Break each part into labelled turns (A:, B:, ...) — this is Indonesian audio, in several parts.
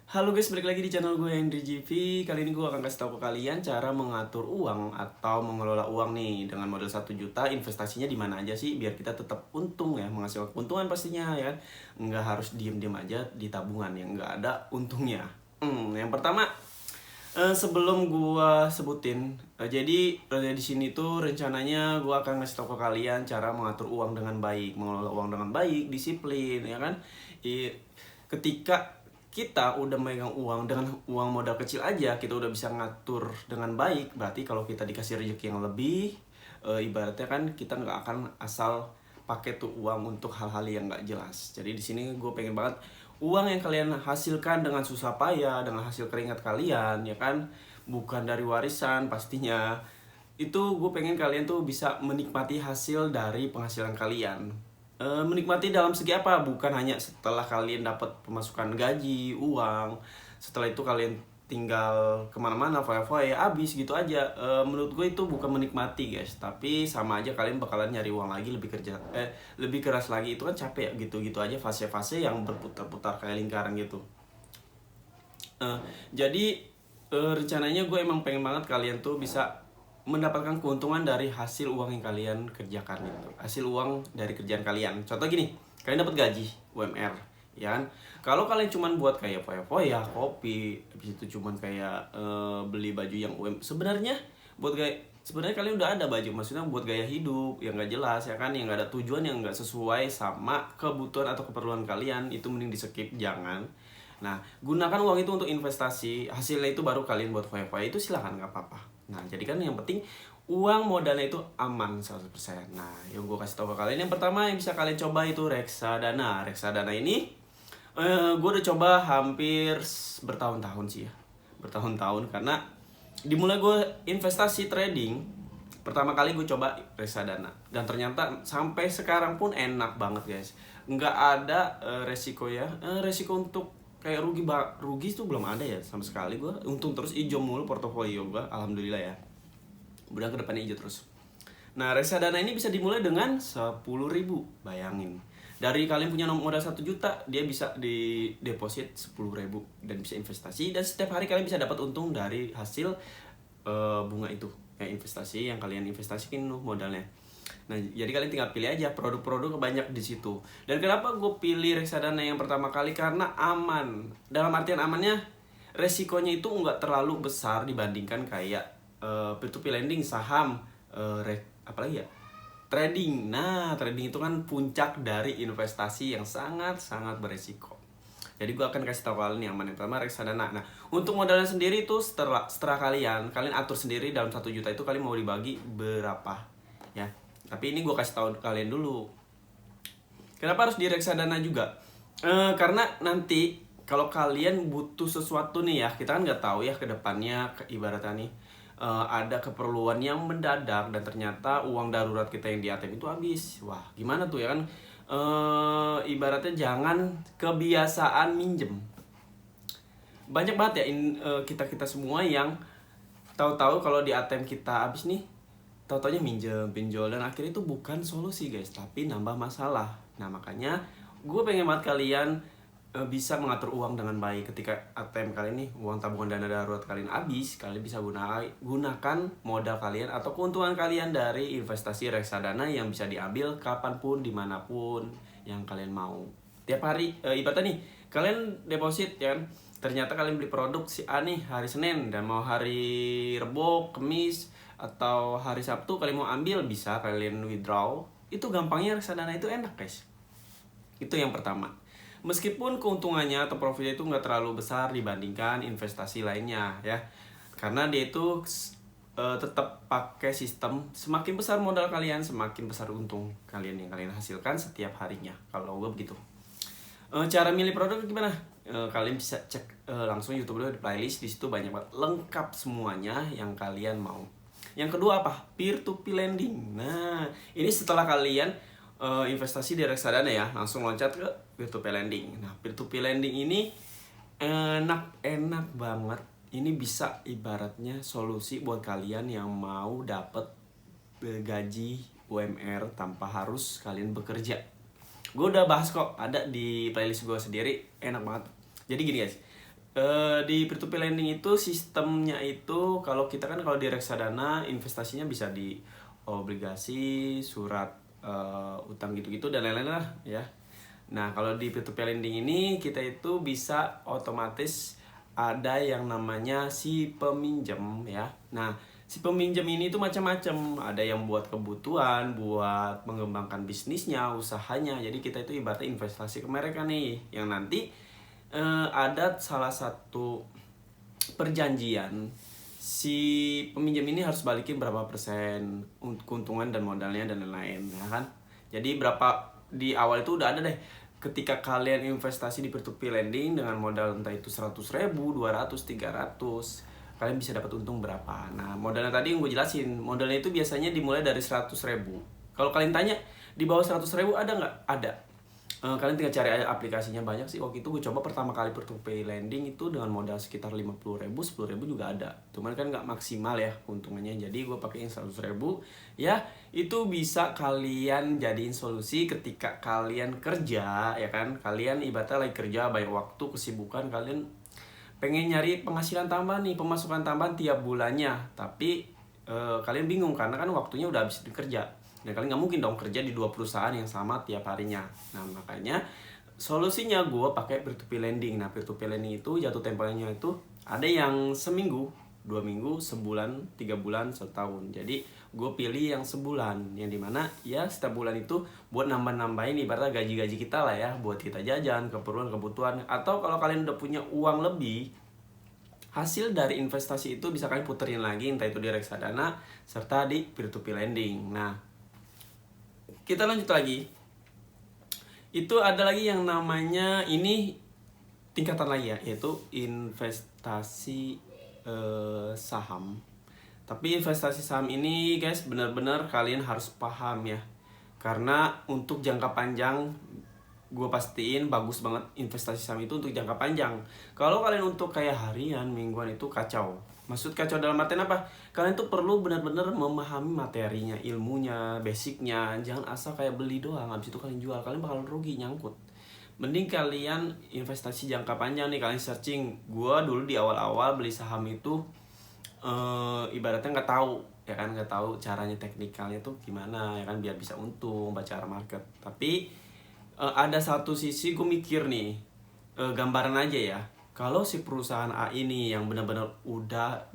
A: Halo guys, balik lagi di channel gue Henry GV. Kali ini gue akan kasih tahu ke kalian cara mengatur uang atau mengelola uang nih dengan modal 1 juta. Investasinya di mana aja sih biar kita tetap untung ya, menghasilkan keuntungan pastinya ya. Nggak harus diem-diem aja di tabungan yang nggak ada untungnya. Yang pertama, sebelum gue sebutin, jadi di sini tuh rencananya gue akan ngasih tahu ke kalian cara mengatur uang dengan baik, mengelola uang dengan baik, disiplin ya kan. Ketika kita udah megang uang dengan uang modal kecil aja, kita udah bisa ngatur dengan baik. Berarti kalau kita dikasih rezeki yang lebih, ibaratnya kan kita nggak akan asal pakai tuh uang untuk hal-hal yang nggak jelas. Jadi di sini gue pengen banget uang yang kalian hasilkan dengan susah payah, dengan hasil keringat kalian, ya kan, bukan dari warisan pastinya. Itu gue pengen kalian tuh bisa menikmati hasil dari penghasilan kalian. Menikmati dalam segi apa? Bukan hanya setelah kalian dapat pemasukan gaji, uang, setelah itu kalian tinggal kemana-mana, foya-foya, habis gitu aja. Menurut gue itu bukan menikmati guys, tapi sama aja kalian bakalan nyari uang lagi, lebih keras lagi. Itu kan capek ya, gitu-gitu aja, fase-fase yang berputar-putar kayak lingkaran gitu. Jadi rencananya gue emang pengen banget kalian tuh bisa mendapatkan keuntungan dari hasil uang yang kalian kerjakan itu, hasil uang dari kerjaan kalian. Contoh gini, kalian dapat gaji UMR, ya kan? Kalau kalian cuman buat kayak foya-foya, kopi, habis itu cuman kayak beli baju yang sebenarnya buat gaya, sebenarnya kalian udah ada baju, maksudnya buat gaya hidup yang gak jelas ya kan, yang gak ada tujuan, yang gak sesuai sama kebutuhan atau keperluan kalian, itu mending di skip, jangan. Nah, gunakan uang itu untuk investasi, hasilnya itu baru kalian buat foya-foya, itu silahkan, nggak apa-apa. Nah, jadi kan yang penting uang modalnya itu aman 100%. Nah, yang gue kasih tau ke kalian, yang pertama yang bisa kalian coba itu reksadana. Reksadana ini gue udah coba hampir bertahun-tahun sih ya. Bertahun-tahun, karena dimulai gue investasi trading, pertama kali gue coba reksadana. Dan ternyata sampai sekarang pun enak banget guys. Nggak ada resiko ya. Resiko untuk kayak rugi itu belum ada ya sama sekali. Gue untung terus, hijau mulu portofolio gue, alhamdulillah ya. Mudah ke depannya hijau terus. Nah, reksadana ini bisa dimulai dengan 10.000, bayangin. Dari kalian punya modal 1 juta, dia bisa di deposit 10.000 dan bisa investasi, dan setiap hari kalian bisa dapat untung dari hasil bunga itu. Investasi yang kalian investasikan modalnya. Nah, jadi kalian tinggal pilih aja produk-produk banyak di situ. Dan kenapa gue pilih reksadana yang pertama kali? Karena aman. Dalam artian amannya, resikonya itu nggak terlalu besar dibandingkan kayak peer-to-peer lending, saham, apalagi ya, trading. Nah, trading itu kan puncak dari investasi yang sangat-sangat beresiko. Jadi gue akan kasih tahu kalian yang mana. Yang pertama reksadana. Nah, untuk modalnya sendiri itu setelah kalian atur sendiri dalam 1 juta itu kalian mau dibagi berapa ya. Tapi ini gue kasih tahu kalian dulu, kenapa harus di reksadana juga. Karena nanti kalau kalian butuh sesuatu nih ya, kita kan nggak tahu ya ke depannya, ibaratnya nih ada keperluan yang mendadak dan ternyata uang darurat kita yang di ATM itu habis. Wah, gimana tuh ya kan? Ibaratnya jangan kebiasaan minjem. Banyak banget ya kita semua yang tahu-tahu kalau di ATM kita habis nih, tahu-taunya minjem, pinjol, dan akhirnya itu bukan solusi guys, tapi nambah masalah. Nah, makanya gue pengen banget kalian bisa mengatur uang dengan baik. Ketika ATM kalian nih, uang tabungan dana darurat kalian habis, kalian bisa gunakan modal kalian atau keuntungan kalian dari investasi reksadana yang bisa diambil kapanpun, dimanapun yang kalian mau. Tiap hari, ibaratnya nih, kalian deposit ya kan, ternyata kalian beli produk si A nih hari Senin, dan mau hari Rebo, Kamis, atau hari Sabtu kalian mau ambil, bisa kalian withdraw. Itu gampangnya reksadana itu enak guys. Itu yang pertama. Meskipun keuntungannya atau profitnya itu nggak terlalu besar dibandingkan investasi lainnya ya, karena dia itu tetap pakai sistem semakin besar modal kalian, semakin besar untung kalian yang kalian hasilkan setiap harinya. Kalau gue begitu. Cara milih produk gimana? Kalian bisa cek langsung YouTube dulu di playlist, di situ banyak banget lengkap semuanya yang kalian mau. Yang kedua apa? Peer to peer lending. Nah, ini setelah kalian investasi di reksadana ya, langsung loncat ke peer to peer lending. Nah, peer to peer lending ini enak banget. Ini bisa ibaratnya solusi buat kalian yang mau dapet gaji UMR tanpa harus kalian bekerja. Gue udah bahas kok, ada di playlist gue sendiri, enak banget. Jadi gini guys, Di peer-to-peer lending itu sistemnya itu kalau kita kan kalau di reksadana investasinya bisa di obligasi, surat utang gitu-gitu dan lain-lain lah ya. Nah, kalau di peer-to-peer lending ini kita itu bisa otomatis ada yang namanya si peminjam ya. Nah, si peminjam ini tuh macam-macam. Ada yang buat kebutuhan, buat mengembangkan bisnisnya, usahanya. Jadi kita itu ibaratnya investasi ke mereka nih, yang nanti ada salah satu perjanjian si peminjam ini harus balikin berapa persen keuntungan dan modalnya dan lain-lain ya kan. Jadi berapa di awal itu udah ada deh, ketika kalian investasi di peer-to-peer lending dengan modal entah itu 100.000, 200, 300, kalian bisa dapat untung berapa. Nah, modalnya tadi yang gue jelasin, modalnya itu biasanya dimulai dari 100.000. Kalau kalian tanya di bawah 100.000 ada nggak? Ada. Kalian tinggal cari aplikasinya, banyak sih. Waktu itu gue coba pertama kali peer-to-peer lending itu dengan modal sekitar 50.000, 10.000 juga ada. Cuman kan nggak maksimal ya keuntungannya. Jadi gue pakai yang 100.000. Ya, itu bisa kalian jadiin solusi ketika kalian kerja, ya kan? Kalian ibaratnya lagi kerja, banyak waktu, kesibukan, kalian pengen nyari penghasilan tambahan nih, pemasukan tambahan tiap bulannya. Tapi kalian bingung karena kan waktunya udah habis bekerja. Dan kalian nggak mungkin dong kerja di 2 perusahaan yang sama tiap harinya. Nah, makanya solusinya gue pakai peer-to-peer lending. Nah, peer-to-peer lending itu jatuh temponya itu ada yang seminggu, 2 minggu, sebulan, 3 bulan, setahun. Jadi gue pilih yang sebulan, yang dimana ya setiap bulan itu buat nambah-nambahin ibaratnya gaji-gaji kita lah ya, buat kita jajan, keperluan, kebutuhan. Atau kalau kalian udah punya uang lebih, hasil dari investasi itu bisa kalian puterin lagi, entah itu di reksadana serta di peer-to-peer lending. Nah, kita lanjut lagi. Itu ada lagi yang namanya, ini tingkatan lagi ya, yaitu investasi saham. Tapi investasi saham ini guys, benar-benar kalian harus paham ya. Karena untuk jangka panjang gue pastiin bagus banget investasi saham itu untuk jangka panjang. Kalau kalian untuk kayak harian, mingguan itu kacau. Maksud kacau dalam artian apa? Kalian tuh perlu benar-benar memahami materinya, ilmunya, basicnya. Jangan asal kayak beli doang, habis itu kalian jual, kalian bakal rugi, nyangkut. Mending kalian investasi jangka panjang nih, kalian searching. Gua dulu di awal-awal beli saham itu ibaratnya nggak tahu ya kan, nggak tahu caranya, teknikalnya tuh gimana ya kan, biar bisa untung, baca arah market. Tapi ada satu sisi gue mikir nih, gambaran aja ya. Kalau si perusahaan A ini yang benar-benar udah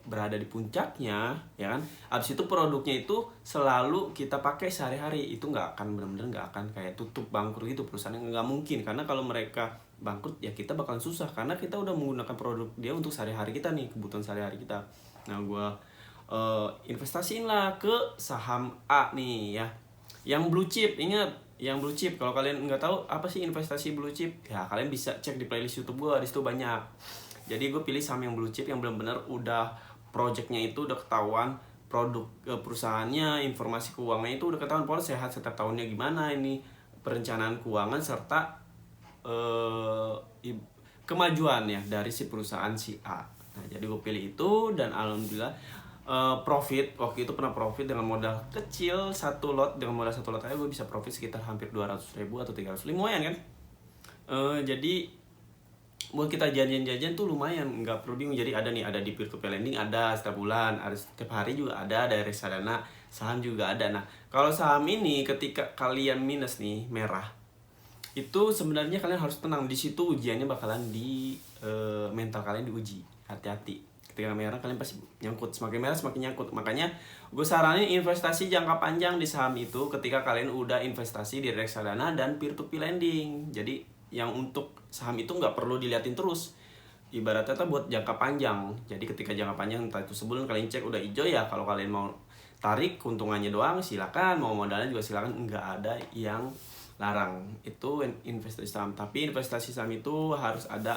A: berada di puncaknya, ya kan, abis itu produknya itu selalu kita pakai sehari-hari, itu nggak akan benar-benar nggak akan kayak tutup bangkrut gitu perusahaannya, nggak mungkin. Karena kalau mereka bangkrut ya kita bakalan susah, karena kita udah menggunakan produk dia untuk sehari-hari kita nih, kebutuhan sehari-hari kita. Nah, gue investasiin lah ke saham A nih ya, yang blue chip. Ingat, yang blue chip. Kalau kalian nggak tahu apa sih investasi blue chip, ya kalian bisa cek di playlist YouTube gue, di situ banyak. Jadi gue pilih saham yang blue chip yang benar-benar udah projectnya itu udah ketahuan, produk perusahaannya, informasi keuangannya itu udah ketahuan, pokoknya sehat setiap tahunnya gimana, ini perencanaan keuangan serta kemajuan ya dari si perusahaan si A. Nah, jadi gue pilih itu dan alhamdulillah profit. Waktu itu pernah profit dengan modal kecil, satu lot. Dengan modal satu lot aja gue bisa profit sekitar hampir 200.000 atau 300, lumayan kan. Jadi buat kita jajan-jajan tuh lumayan, nggak perlu bingung. Jadi ada nih, ada di peer-to-peer lending, ada setiap bulan, ada setiap hari juga ada dari reksadana, saham juga ada. Nah, kalau saham ini ketika kalian minus nih, merah, itu sebenarnya kalian harus tenang. Di situ ujiannya bakalan di mental kalian diuji. Hati-hati, ketika merah kalian pasti nyangkut, semakin merah semakin nyangkut. Makanya gue saranin investasi jangka panjang di saham itu ketika kalian udah investasi di reksadana dan peer-to-peer lending. Jadi yang untuk saham itu nggak perlu diliatin terus, ibaratnya tuh buat jangka panjang. Jadi ketika jangka panjang, entah itu sebulan, kalian cek udah hijau ya, kalau kalian mau tarik keuntungannya doang silakan, mau modalnya juga silakan, nggak ada yang larang. Itu investasi saham. Tapi investasi saham itu harus ada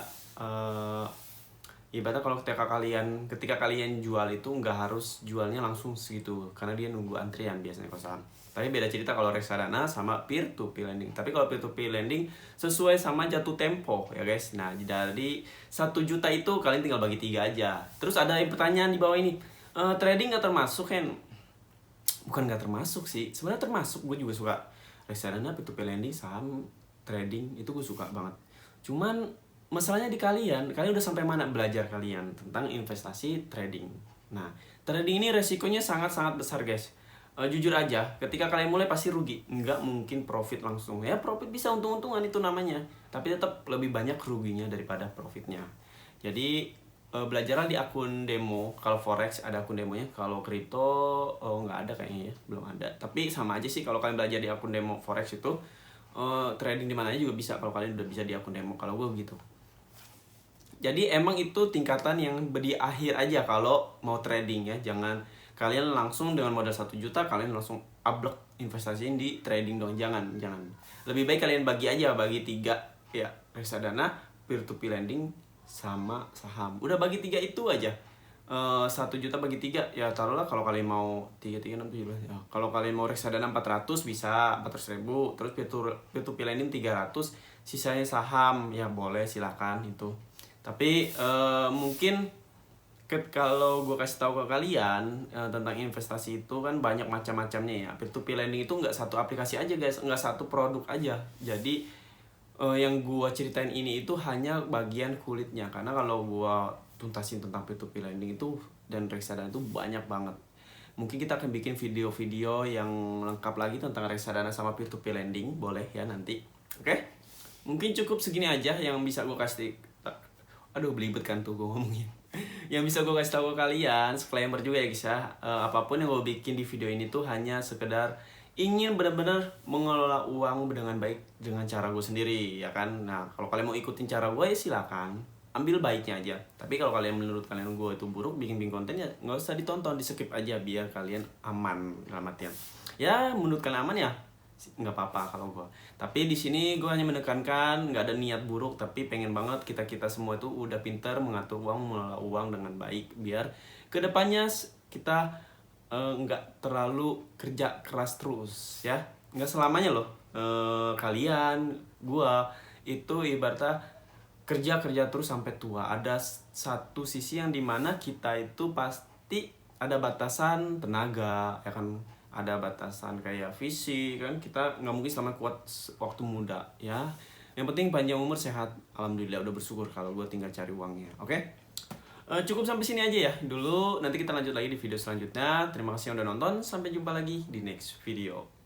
A: ibaratnya kalau ketika kalian jual itu nggak harus jualnya langsung segitu, karena dia nunggu antrian biasanya kalau saham. Tapi beda cerita kalau reksadana sama peer to peer lending. Tapi kalau peer to peer lending sesuai sama jatuh tempo ya guys. Nah, dari 1 juta itu kalian tinggal bagi 3 aja. Terus ada pertanyaan di bawah ini, trading nggak termasuk kan? Bukan nggak termasuk sih, sebenarnya termasuk. Gue juga suka reksadana, peer to peer lending, saham, trading, itu gue suka banget. Cuman masalahnya di kalian udah sampai mana belajar kalian tentang investasi trading. Nah, trading ini resikonya sangat-sangat besar guys. Jujur aja, ketika kalian mulai pasti rugi, nggak mungkin profit langsung. Ya profit bisa untung-untungan itu namanya, tapi tetap lebih banyak ruginya daripada profitnya. Jadi belajarlah di akun demo. Kalau forex ada akun demonya, kalau kripto nggak ada kayaknya ya, belum ada. Tapi sama aja sih kalau kalian belajar di akun demo forex itu, trading di mananya juga bisa kalau kalian udah bisa di akun demo. Kalau gue gitu. Jadi emang itu tingkatan yang di akhir aja kalau mau trading ya. Jangan kalian langsung dengan modal 1 juta kalian langsung ablek investasiin di trading dong. Jangan. Lebih baik kalian bagi aja, bagi 3 ya, reksadana, peer to peer lending sama saham. Udah bagi 3 itu aja. 1 juta bagi 3 ya, taruhlah kalau kalian mau 3, 3, 6, 17 ya. Kalau kalian mau reksadana 400 bisa 400.000, terus peer to peer lending 300, sisanya saham ya boleh silakan itu. Tapi mungkin kalau gue kasih tahu ke kalian tentang investasi itu kan banyak macam-macamnya ya. Peer to peer lending itu nggak satu aplikasi aja guys, nggak satu produk aja. Jadi yang gue ceritain ini itu hanya bagian kulitnya, karena kalau gue tuntasin tentang peer to peer lending itu dan reksadana itu banyak banget. Mungkin kita akan bikin video-video yang lengkap lagi tentang reksadana sama peer to peer lending, boleh ya nanti. Oke? Mungkin cukup segini aja yang bisa gue kasih. Aduh belibet kan tuh gue ngomongin. Yang bisa gue kasih tahu ke kalian, disclaimer juga ya guys ya, apapun yang gue bikin di video ini tuh hanya sekedar ingin benar-benar mengelola uang dengan baik dengan cara gue sendiri ya kan. Nah kalau kalian mau ikutin cara gue ya silakan, ambil baiknya aja. Tapi kalau kalian menurut kalian gue itu buruk bikin konten ya nggak usah ditonton, di skip aja biar kalian aman dalam artian. Ya menurut kalian aman ya nggak apa-apa kalau gue. Tapi di sini gue hanya menekankan nggak ada niat buruk, tapi pengen banget kita semua itu udah pintar mengatur uang, mengelola uang dengan baik biar kedepannya kita nggak terlalu kerja keras terus ya. Nggak selamanya loh kalian gue itu ibaratnya kerja terus sampai tua. Ada satu sisi yang dimana kita itu pasti ada batasan tenaga ya kan, ada batasan kayak fisik kan, kita nggak mungkin selama kuat waktu muda ya. Yang penting panjang umur, sehat, alhamdulillah, udah bersyukur kalau gue tinggal cari uangnya. Oke? Cukup sampai sini aja ya dulu, nanti kita lanjut lagi di video selanjutnya. Terima kasih yang udah nonton, sampai jumpa lagi di next video.